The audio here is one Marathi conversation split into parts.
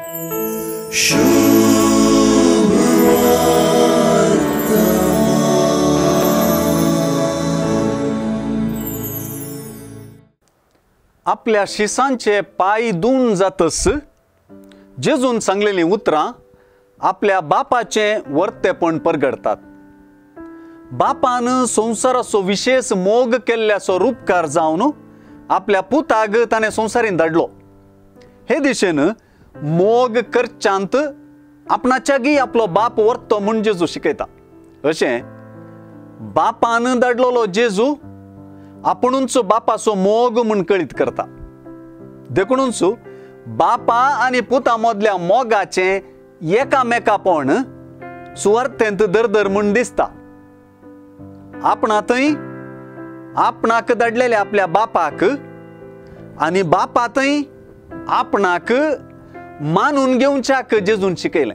आपल्या शिसांचे पाय धुवन जातस जेजून सांगलेली उतरां आपल्या बापाचे वर्तेपण परगडतात. बापान संसाराचो विशेष मोग केल्ल्याचो रूपकार जावन आपल्या पुताक ताणें संवसारीन धाडलो. हे दिशेन मोग करच्यांत आपणाच्यागी आपलो बाप वर्तो म्हूण जेजू शिकयता. अशें बापान धाडलोलो जेजू आपुणूच बापाचो मोग म्हूण कळीत करता. देखूनच बापा आनी पुता मदल्या मोगाचे एकामेकापण सुवार्थेंत दरदर म्हूण दिसता. आपणातय आपणाक धाडलेल्या आपल्या बापाक आनी बापातय आपणाक मानून घेवच्याक जेजून शिकयलें.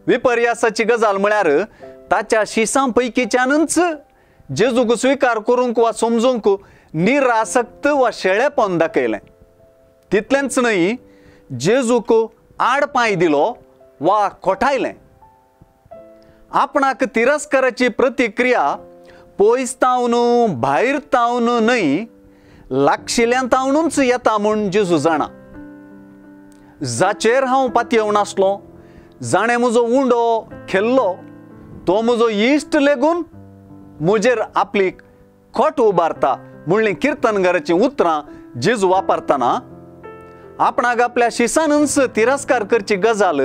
विपर्यासाची गजाल म्हळ्यार ताच्या शिसां पैकीच्यानच जेजूक स्विकार करूंक वा समजूंक निरासक्त वा शेळेपण दाखयलें. तितलेंच न्हय, जेजूक आडपांय दिलो वा खोटायलें. आपणाक तिरस्काराची प्रतिक्रिया पयस तावन भायर तावन न्हय, लागशिल्ल्यान तावनूच येता म्हूण जेजू जाणा. जाचेर हांव पातयेव नासलो, जाणें म्हजो उंडो खेल्लो, तो म्हजो इश्ट लेगून म्हजेर आपली खोट उबारता म्हणलीं किर्तनकाराची उतरां जेजू वापरतना आपणाक आपल्या शिसानच तिरस्कार करची गजाल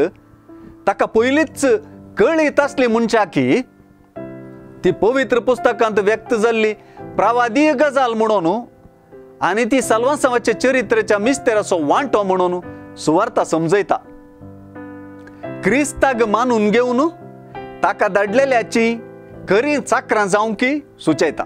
ताका पयलींच कळीत आसली म्हणच्या की ती पवित्र पुस्तकांत व्यक्त जाल्ली प्रवादीय गजाल म्हणून आनी ती साल्वांसांवाच्या चरित्राच्या मिस्तेराचो वांटो म्हणून सुवार्ता समजयता. क्रिस्ताक मानून घेवन ताका धाडलेल्याची खरी चाकरां जावंकी सुचयता.